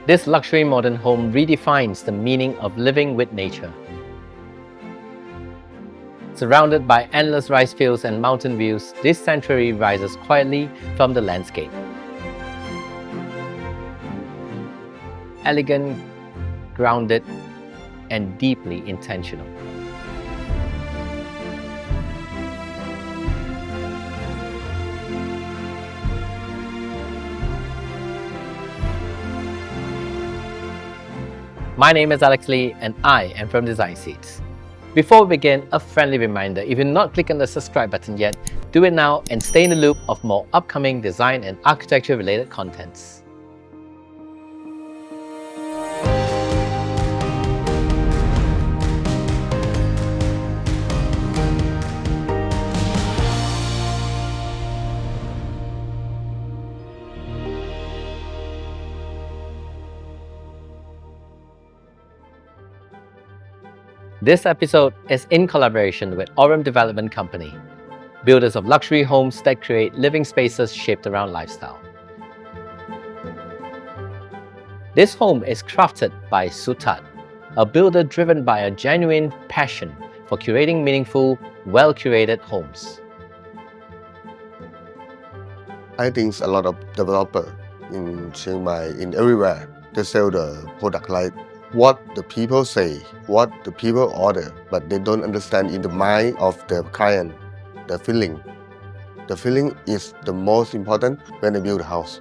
This luxury modern home redefines the meaning of living with nature. Surrounded by endless rice fields and mountain views, this sanctuary rises quietly from the landscape. Elegant, grounded, and deeply intentional. My name is Alex Lee and I am from Design Seeds. Before we begin, a friendly reminder, if you've not clicked on the subscribe button yet, do it now and stay in the loop of more upcoming design and architecture related contents. This episode is in collaboration with Aurum Development Company, builders of luxury homes that create living spaces shaped around lifestyle. This home is crafted by Sutat, a builder driven by a genuine passion for curating meaningful, well-curated homes. I think a lot of developers in Chiang Mai, in everywhere, they sell the product like what the people say, what the people order, but they don't understand in the mind of the client, the feeling. The feeling is the most important when they build a house.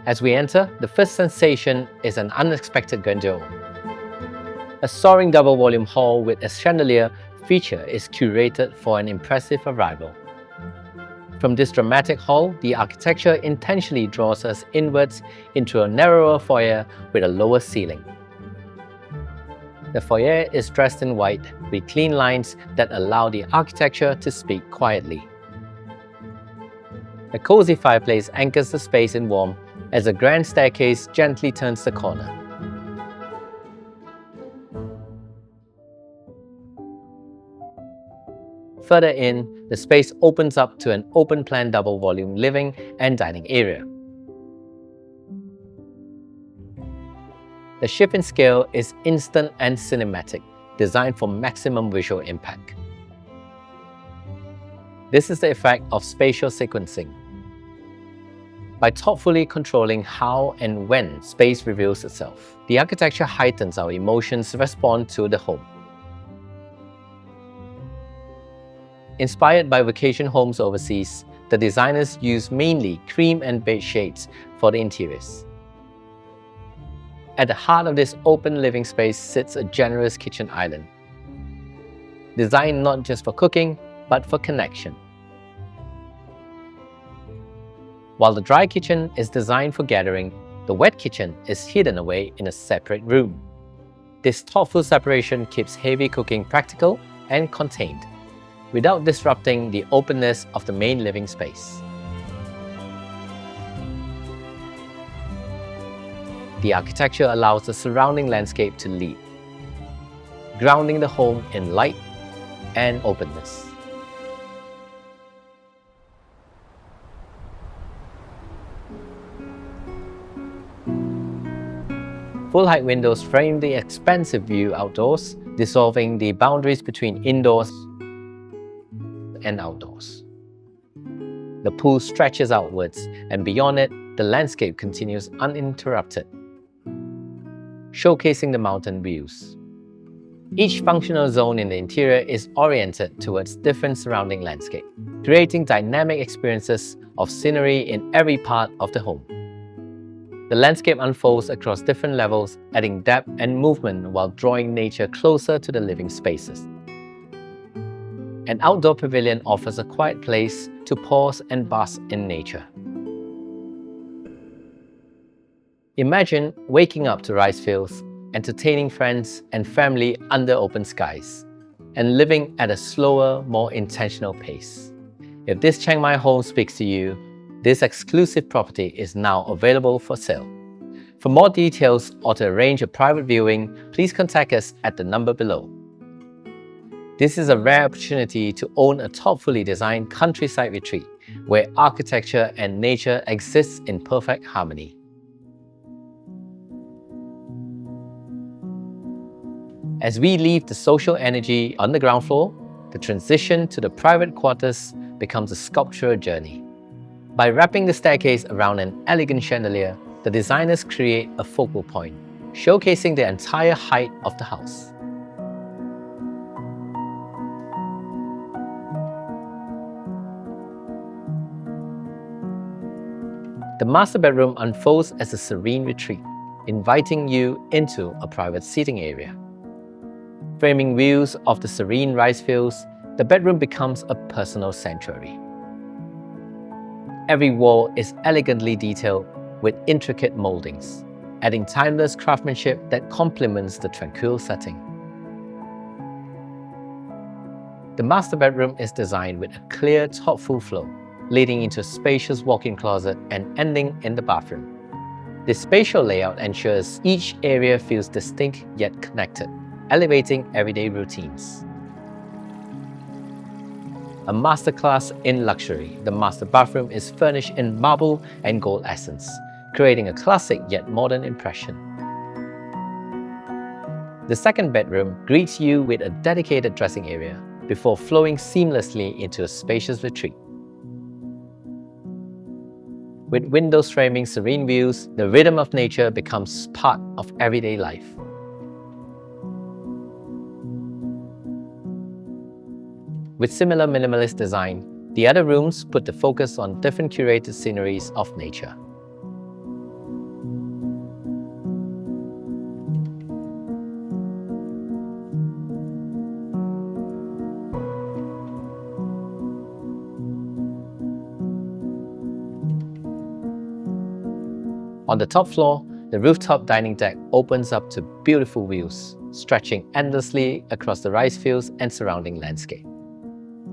As we enter, the first sensation is an unexpected grandeur. A soaring double-volume hall with a chandelier feature is curated for an impressive arrival. From this dramatic hall, the architecture intentionally draws us inwards into a narrower foyer with a lower ceiling. The foyer is dressed in white with clean lines that allow the architecture to speak quietly. A cozy fireplace anchors the space in warmth as a grand staircase gently turns the corner. Further in, the space opens up to an open-plan double-volume living and dining area. The shift in scale is instant and cinematic, designed for maximum visual impact. This is the effect of spatial sequencing. By thoughtfully controlling how and when space reveals itself, the architecture heightens our emotions response to the home. Inspired by vacation homes overseas, the designers use mainly cream and beige shades for the interiors. At the heart of this open living space sits a generous kitchen island, designed not just for cooking, but for connection. While the dry kitchen is designed for gathering, the wet kitchen is hidden away in a separate room. This thoughtful separation keeps heavy cooking practical and contained, without disrupting the openness of the main living space. The architecture allows the surrounding landscape to lead, grounding the home in light and openness. Full-height windows frame the expansive view outdoors, dissolving the boundaries between indoors and outdoors. The pool stretches outwards, and beyond it, the landscape continues uninterrupted, showcasing the mountain views. Each functional zone in the interior is oriented towards different surrounding landscape, creating dynamic experiences of scenery in every part of the home. The landscape unfolds across different levels, adding depth and movement while drawing nature closer to the living spaces. An outdoor pavilion offers a quiet place to pause and bask in nature. Imagine waking up to rice fields, entertaining friends and family under open skies, and living at a slower, more intentional pace. If this Chiang Mai home speaks to you, this exclusive property is now available for sale. For more details or to arrange a private viewing, please contact us at the number below. This is a rare opportunity to own a thoughtfully designed countryside retreat where architecture and nature exist in perfect harmony. As we leave the social energy on the ground floor, the transition to the private quarters becomes a sculptural journey. By wrapping the staircase around an elegant chandelier, the designers create a focal point, showcasing the entire height of the house. The master bedroom unfolds as a serene retreat, inviting you into a private seating area. Framing views of the serene rice fields, the bedroom becomes a personal sanctuary. Every wall is elegantly detailed with intricate moldings, adding timeless craftsmanship that complements the tranquil setting. The master bedroom is designed with a clear top-full flow, leading into a spacious walk-in closet and ending in the bathroom. This spatial layout ensures each area feels distinct yet connected, elevating everyday routines. A masterclass in luxury, the master bathroom is furnished in marble and gold accents, creating a classic yet modern impression. The second bedroom greets you with a dedicated dressing area before flowing seamlessly into a spacious retreat. With windows framing serene views, the rhythm of nature becomes part of everyday life. With similar minimalist design, the other rooms put the focus on different curated sceneries of nature. On the top floor, the rooftop dining deck opens up to beautiful views, stretching endlessly across the rice fields and surrounding landscape.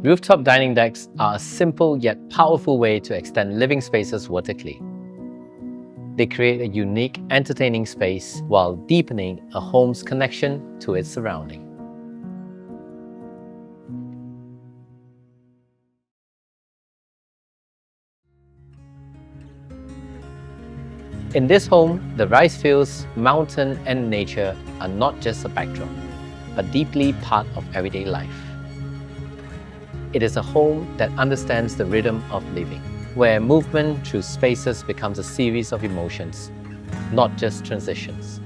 Rooftop dining decks are a simple yet powerful way to extend living spaces vertically. They create a unique, entertaining space while deepening a home's connection to its surrounding. In this home, the rice fields, mountain, and nature are not just a backdrop, but deeply part of everyday life. It is a home that understands the rhythm of living, where movement through spaces becomes a series of emotions, not just transitions.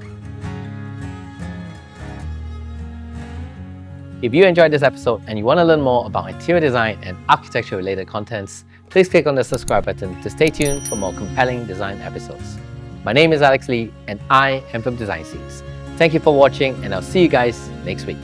If you enjoyed this episode and you want to learn more about interior design and architecture-related contents, please click on the subscribe button to stay tuned for more compelling design episodes. My name is Alex Lee, and I am from Design Scenes. Thank you for watching, and I'll see you guys next week.